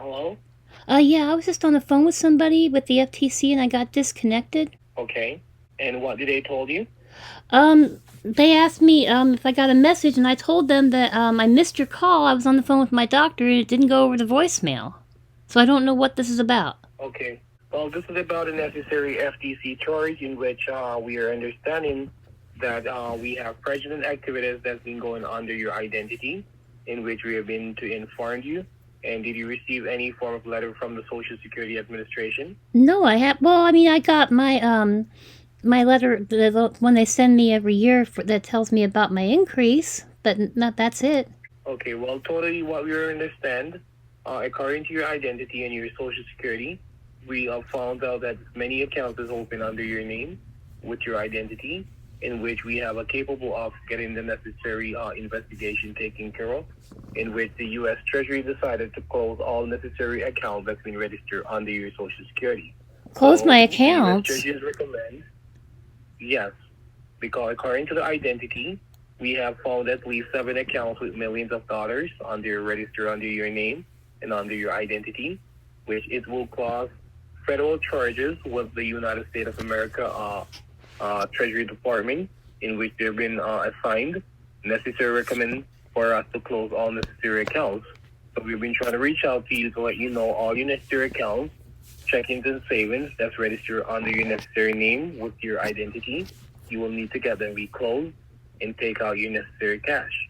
Hello? Yeah, I was just on the phone with somebody with the FTC and I got disconnected. Okay. And what did they told you? They asked me, if I got a message and I told them that, I missed your call. I was on the phone with my doctor and it didn't go over the voicemail. So I don't know what this is about. Okay. Well, this is about a necessary FTC charge in which we are understanding that we have fraudulent activities that's been going under your identity, in which we have been to inform you. And did you receive any form of letter from the Social Security Administration? No, I got my letter, the one they send me every year that tells me about my increase, but not that's it. Okay. Well, totally what we understand, according to your identity and your Social Security, we found out that many accounts is open under your name with your identity, in which we have a capable of getting the necessary investigation taken care of, in which the U.S. Treasury decided to close all necessary accounts that's been registered under your Social Security. Close So my the U.S. accounts. Treasury recommends, yes, because according to the identity, we have found at least 7 accounts with millions of dollars registered under your name and under your identity, which it will cause federal charges with the United States of America Treasury Department, in which they've been assigned necessary recommend for us to close all necessary accounts. So we've been trying to reach out to you to let you know all your necessary accounts, checkings and savings that's registered under your necessary name with your identity. You will need to get them reclosed and take out your necessary cash,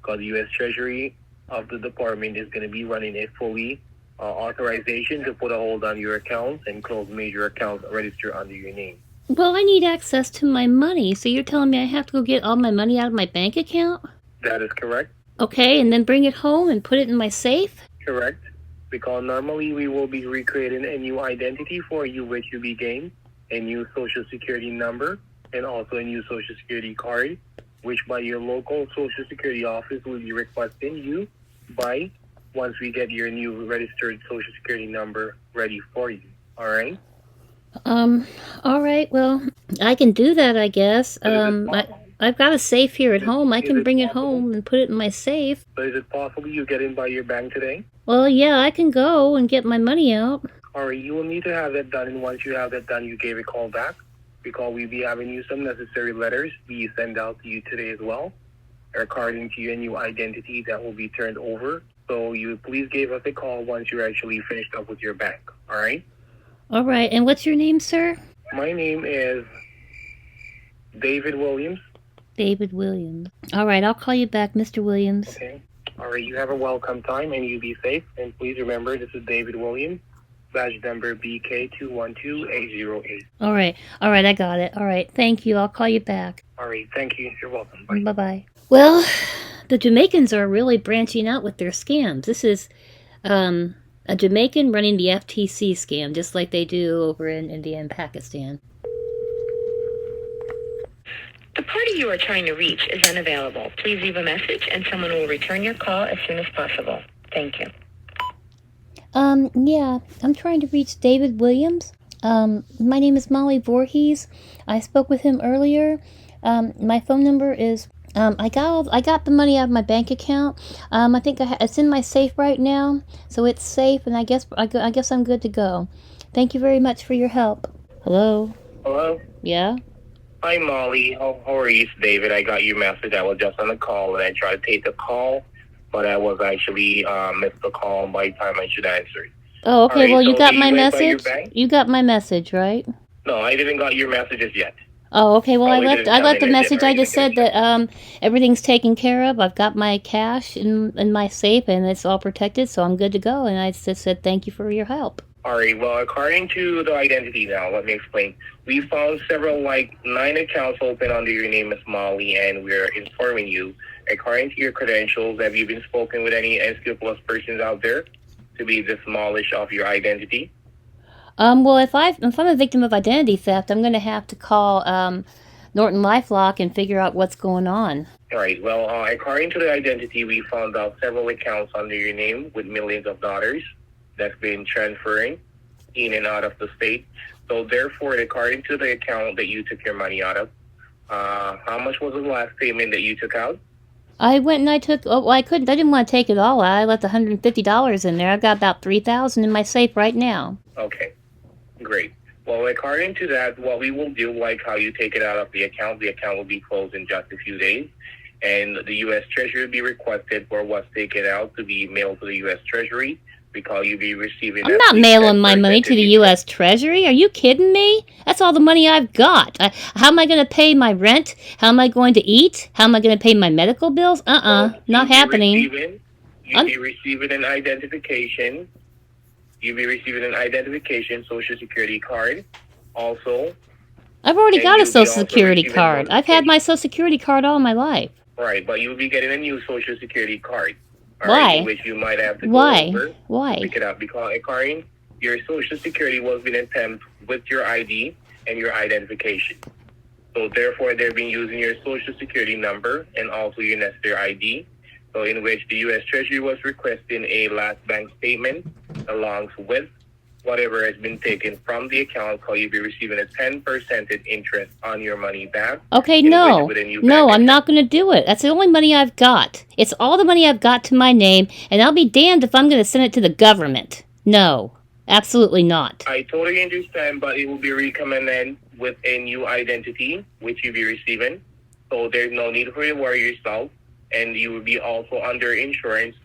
because the U.S. Treasury of the department is going to be running a fully authorization to put a hold on your accounts and close major accounts registered under your name. Well, I need access to my money, so you're telling me I have to go get all my money out of my bank account? That is correct. Okay, and then bring it home and put it in my safe? Correct. Because normally we will be recreating a new identity for you, which you be gained, a new Social Security number, and also a new Social Security card, which by your local Social Security office will be requesting you by once we get your new registered Social Security number ready for you. All right? All right, well, I can do that, I guess. But is it possible? I've got a safe here at home. I Is can it bring it possible? home and put it in my safe. But is it possible you get in by your bank today? Well, yeah, I can go and get my money out. All right, you will need to have that done, and once you have that done, you gave a call back, because we'll be having you some necessary letters be sent out to you today as well, according to your new identity that will be turned over. So you please give us a call once you're actually finished up with your bank. All right? All right, and what's your name, sir? My name is David Williams. David Williams. All right, I'll call you back, Mr. Williams. Okay. All right, you have a welcome time, and you be safe. And please remember, this is David Williams, badge number BK212808. All right, I got it. All right, thank you. I'll call you back. All right, thank you. You're welcome. Bye. Bye-bye. Well, the Jamaicans are really branching out with their scams. This is a Jamaican running the FTC scam, just like they do over in India and Pakistan. The party you are trying to reach is unavailable. Please leave a message and someone will return your call as soon as possible. Thank you. Yeah, I'm trying to reach David Williams. My name is Molly Voorhees. I spoke with him earlier. My phone number is, I got the money out of my bank account. I think it's in my safe right now, so it's safe, and I guess I'm good to go. Thank you very much for your help. Hello? Hello? Yeah? Hi, Molly. How are you? It's David. I got your message. I was just on the call, and I tried to take the call, but I was actually missed the call by the time I should answer it. Oh, okay. Right, Well, so you got did my you went by your message? bank? You got my message, right? No, I didn't got your messages yet. Oh, okay. Well, Probably didn't I come left in the a message. I generated just said picture. that everything's taken care of. I've got my cash in my safe and it's all protected, so I'm good to go. And I just said thank you for your help. All right. Well, according to the identity now, let me explain. We found several, 9 accounts open under your name, Miss Molly, and we're informing you. According to your credentials, have you been spoken with any unscrupulous persons out there to be the smallish of your identity? Well, if I'm a victim of identity theft, I'm going to have to call Norton LifeLock and figure out what's going on. All right. Well, according to the identity, we found out several accounts under your name with millions of dollars that's been transferring in and out of the state. So therefore, according to the account that you took your money out of, how much was the last payment that you took out? I went and I took. Oh, well, I couldn't. I didn't want to take it all out. I left $150 in there. I've got about $3,000 in my safe right now. Okay, great. Well, according to that, what we will do, like how you take it out of the account will be closed in just a few days, and the U.S. Treasury will be requested for what's taken out to be mailed to the U.S. Treasury, because you'll be receiving. I'm not mailing my money to the U.S. Treasury. Are you kidding me? That's all the money I've got. How am I going to pay my rent? How am I going to eat? How am I going to pay my medical bills? Not happening. You'll be receiving an identification. You'll be receiving an identification Social Security card also. I've already got a Social Security card. I've had my Social Security card all my life. Right, but you'll be getting a new Social Security card. Why? Right, which you might have to go over. Why? Pick it up, because according your Social Security was being stamped with your ID and your identification. So therefore, they've been using your Social Security number and also your necessary ID. So in which the U.S. Treasury was requesting a last bank statement along with whatever has been taken from the account, so you'll be receiving a 10% interest on your money back. Okay, no, I'm not going to do it. That's the only money I've got. It's all the money I've got to my name, and I'll be damned if I'm going to send it to the government. No, absolutely not. I totally understand, but it will be recommended with a new identity, which you'll be receiving. So there's no need for you to worry yourself, and you will be also under insurance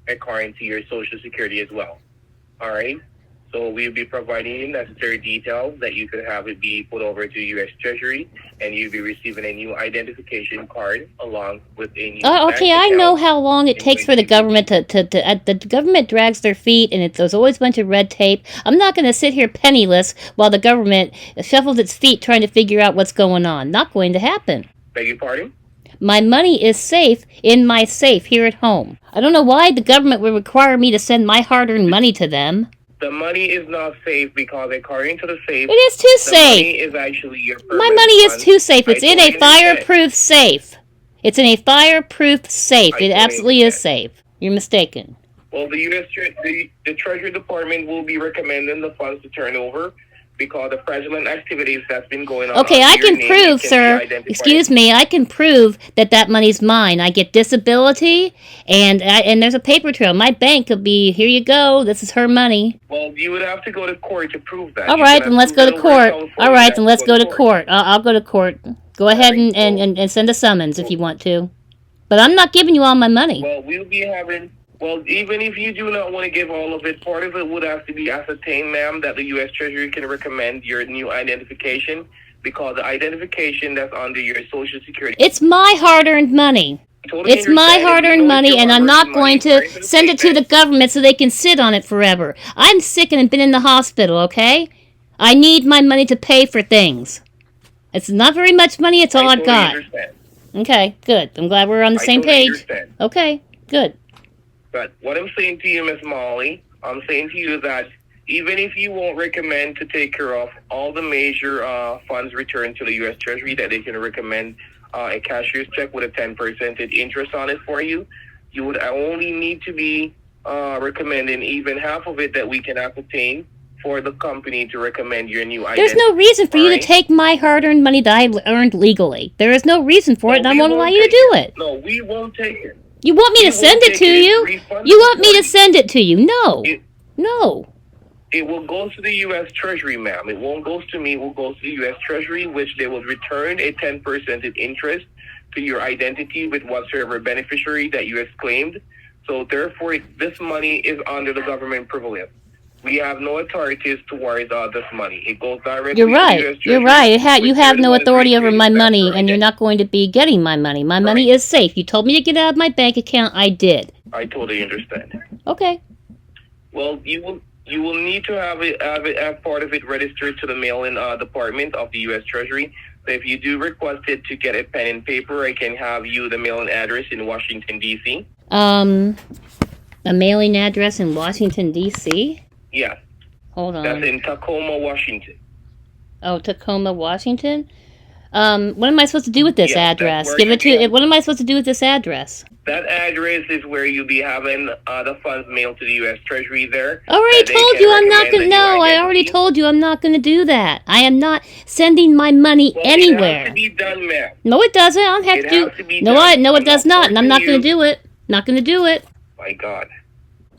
according to your Social Security as well. All right? So we'll be providing you necessary details that you could have it be put over to U.S. Treasury, and you'll be receiving a new identification card along with a new okay, I know how long it takes for the government the government drags their feet, and there's always a bunch of red tape. I'm not going to sit here penniless while the government shuffles its feet trying to figure out what's going on. Not going to happen. Beg your pardon? My money is safe in my safe here at home. I don't know why the government would require me to send my hard-earned money to them. The money is not safe because according to the safe, it is too safe. Money is actually your my money is too safe. It's in a fireproof safe. It's in a fireproof safe. It absolutely is safe. You're mistaken. Well, the U.S. The Treasury Department will be recommending the funds to turn over because the fraudulent activities that's been going on. Okay, I can prove, sir. Excuse me, I can prove that money's mine. I get disability, and there's a paper trail. My bank could be, here you go, this is her money. Well, you would have to go to court to prove that. All right, then let's go to court. All right, then let's go to court. I'll go to court. Go ahead and send a summons if you want to. But I'm not giving you all my money. Well, we'll be having... Well, even if you do not want to give all of it, part of it would have to be ascertained, ma'am, that the U.S. Treasury can recommend your new identification, because the identification that's under your Social Security... It's my hard-earned money. It's my hard-earned money, and I'm not going to send it to the government so they can sit on it forever. I'm sick and have been in the hospital, okay? I need my money to pay for things. It's not very much money, it's all I've got. Okay, good. I'm glad we're on the same page. Okay, good. But what I'm saying to you, Miss Molly, I'm saying to you that even if you won't recommend to take care of all the major funds returned to the U.S. Treasury, that they can recommend a cashier's check with a 10% interest on it for you, you would only need to be recommending even half of it that we can ascertain for the company to recommend your new identity. There's no reason for you to take my hard-earned money that I earned legally. There is no reason for it, and I won't allow you to do it. No, we won't take it. You want me to send it to you? You want me to send it to you? No. No. It will go to the U.S. Treasury, ma'am. It won't go to me. It will go to the U.S. Treasury, which they will return a 10% interest to your identity with whatsoever beneficiary that you have claimed. So therefore, this money is under the government privilege. We have no authorities towards this money. It goes directly to the U.S. Treasury. You're right. You have no authority over my money, and you're not going to be getting my money. My money is safe. You told me to get it out of my bank account. I did. I totally understand. Okay. Well, you will need to have part of it registered to the mail-in department of the U.S. Treasury. So if you do request it to get a pen and paper, I can have you the mail-in address in Washington, D.C. A mailing address in Washington, D.C.? Yeah. Hold on. That's in Tacoma, Washington. Oh, Tacoma, Washington? What am I supposed to do with this address? Give it to. What am I supposed to do with this address? That address is where you'll be having the funds mailed to the U.S. Treasury there. I already told you I'm not going to. No, I already told you I'm not going to do that. I am not sending my money anywhere. It has to be done, ma'am. No, it doesn't. I don't have to do. No, it does not, and I'm not going to do it. Not going to do it. My God.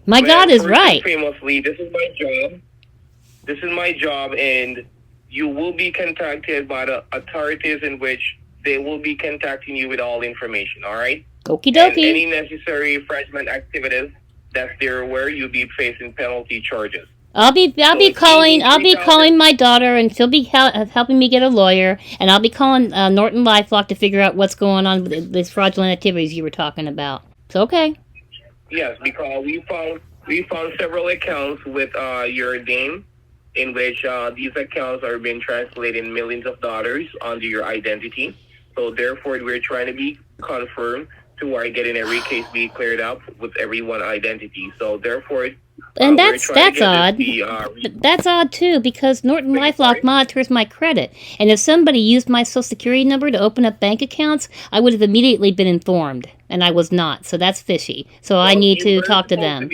My God is right. Famously, this is my job. This is my job, and you will be contacted by the authorities in which they will be contacting you with all information, all right? Okie dokie. And any necessary fraudulent activities that they're aware, you'll be facing penalty charges. I'll be calling my daughter, and she'll be helping me get a lawyer, and I'll be calling Norton LifeLock to figure out what's going on with these fraudulent activities you were talking about. It's okay. Yes, because we found several accounts with your name, in which these accounts are being translated in millions of dollars under your identity. So therefore, we're trying to be confirmed to our getting every case be cleared up with everyone's identity. So therefore, and that's odd. That's odd too, because Norton LifeLock monitors my credit, and if somebody used my Social Security number to open up bank accounts, I would have immediately been informed, and I was not. So that's fishy. So I need to talk to them.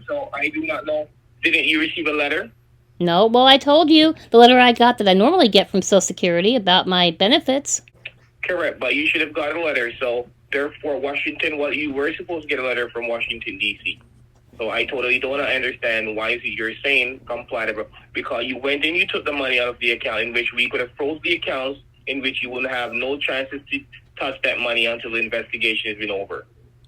So I do not know. Didn't you receive a letter? No. Well, I told you the letter I got that I normally get from Social Security about my benefits. Correct, but you should have got a letter. So therefore, Washington, you were supposed to get a letter from Washington, D.C. So I totally don't understand why you're saying compliant, because you went and you took the money out of the account, in which we could have froze the accounts, in which you wouldn't have no chances to touch that money until the investigation has been over.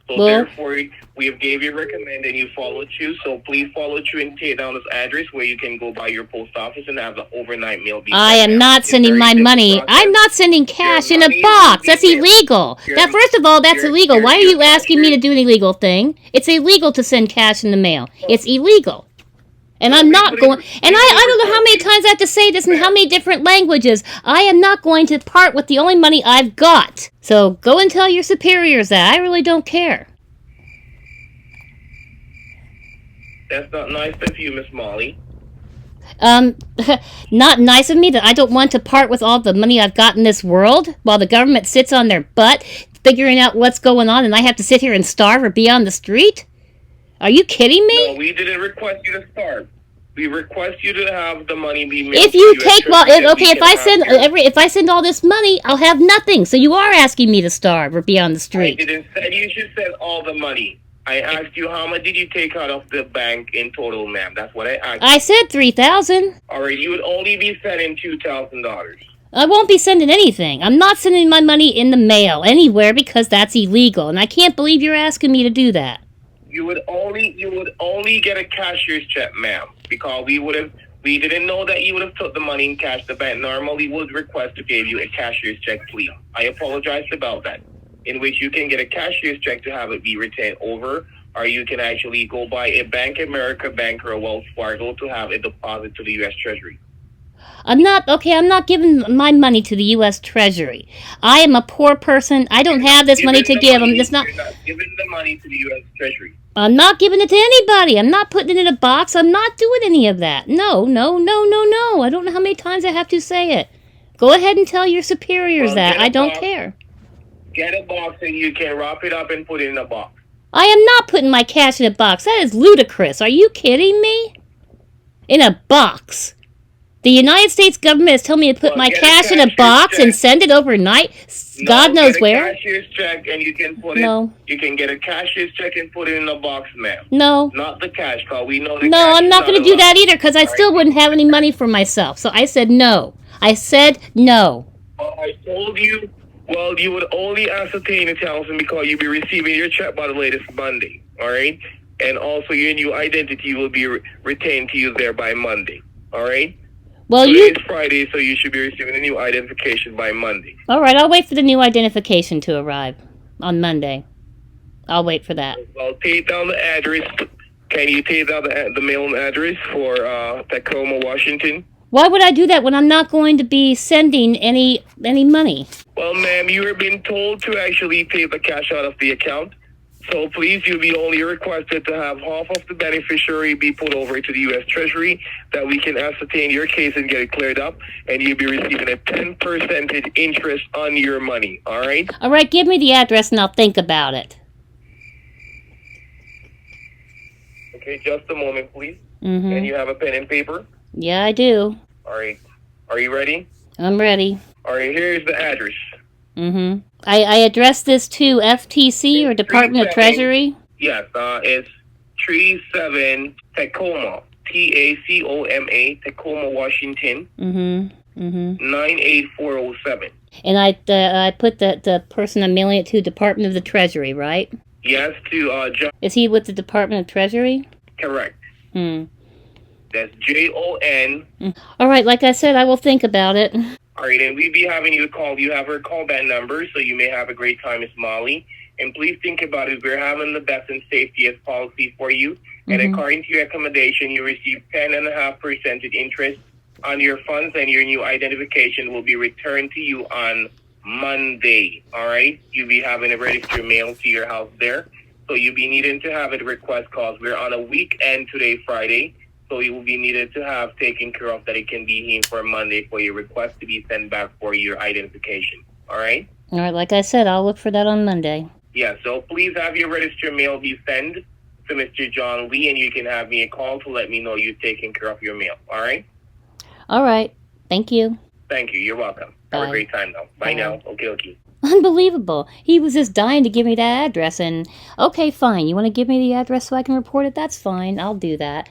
So therefore, we have gave you a recommend and you followed through. So please follow through and take down this address where you can go by your post office and have the overnight mail be I am not sending my money. I'm not sending cash in a box. That's illegal. First of all, that's illegal. Why are you asking me to do an illegal thing? It's illegal to send cash in the mail. It's illegal. And I'm not going, and I don't know how many times I have to say this in how many different languages. I am not going to part with the only money I've got. So go and tell your superiors that. I really don't care. That's not nice of you, Miss Molly. Not nice of me that I don't want to part with all the money I've got in this world while the government sits on their butt figuring out what's going on and I have to sit here and starve or be on the street? Are you kidding me? No, we didn't request you to starve. We request you to have the money be mailed. If you take if I send all this money, I'll have nothing. So you are asking me to starve or be on the street. I didn't say you should send all the money. I asked you how much did you take out of the bank in total, ma'am. That's what I asked. I said $3,000. All right, you would only be sending $2,000. I won't be sending anything. I'm not sending my money in the mail anywhere because that's illegal, and I can't believe you're asking me to do that. You would only get a cashier's check, ma'am, because we didn't know that you would have took the money in cash. The bank normally would request to give you a cashier's check, please. I apologize about that. In which you can get a cashier's check to have it be retained over, or you can actually go buy a Bank of America bank or a Wells Fargo to have a deposit to the U.S. Treasury. I'm not giving my money to the U.S. Treasury. I am a poor person. I don't have this money to give them. You're not giving the money to the U.S. Treasury. I'm not giving it to anybody. I'm not putting it in a box. I'm not doing any of that. No. I don't know how many times I have to say it. Go ahead and tell your superiors that. I don't care. Get a box and you can wrap it up and put it in a box. I am not putting my cash in a box. That is ludicrous. Are you kidding me? In a box. The United States government is telling me to put my cash in a box and send it overnight. God knows where. Get a cashier's check and you can put it. You can get a cashier's check and put it in a box, ma'am. No. Not the cash call. We know the No, I'm not going to do that either because I still wouldn't have any money for myself. So I said no. Well, I told you. Well, you would only ascertain the thousand because you'll be receiving your check by the latest Monday. All right, and also your new identity will be retained to you there by Monday. All right. Well, it's Friday, so you should be receiving a new identification by Monday. All right, I'll wait for the new identification to arrive on Monday. I'll wait for that. Well, take down the address. Can you take down the mailing address for Tacoma, Washington? Why would I do that when I'm not going to be sending any money? Well, ma'am, you were being told to actually pay the cash out of the account. So please, you'll be only requested to have half of the beneficiary be put over to the U.S. Treasury, that we can ascertain your case and get it cleared up, and you'll be receiving a 10% interest on your money, all right? All right, give me the address and I'll think about it. Okay, just a moment, please. Mm-hmm. And you have a pen and paper? Yeah, I do. All right. Are you ready? I'm ready. All right, here's the address. Mm-hmm. I addressed this to FTC or Department of Treasury? Yes, it's 37 Tacoma, Tacoma, Tacoma, Washington. Mm-hmm. Mm-hmm. 98407. And I put the person I'm mailing it to, Department of the Treasury, right? Yes, to John. Is he with the Department of Treasury? Correct. Hmm. That's Jon. All right, like I said, I will think about it. All right, and we'll be having you call. You have her callback number, so you may have a great time, Miss Molly. And please think about it. We're having the best and safetiest policy for you. And according to your accommodation, you receive 10.5% interest on your funds, and your new identification will be returned to you on Monday. All right? You'll be having a registered mail to your house there. So you'll be needing to have a request calls. We're on a weekend today, Friday. So you will be needed to have taken care of that it can be in for Monday for your request to be sent back for your identification. All right? All right, like I said, I'll look for that on Monday. Yeah, so please have your registered mail be sent to Mr. John Lee, and you can have me a call to let me know you've taken care of your mail. All right? All right. Thank you. Thank you. You're welcome. Have Bye. a great time now. Bye now. Okay. Unbelievable. He was just dying to give me that address, and okay, fine. You want to give me the address so I can report it? That's fine. I'll do that.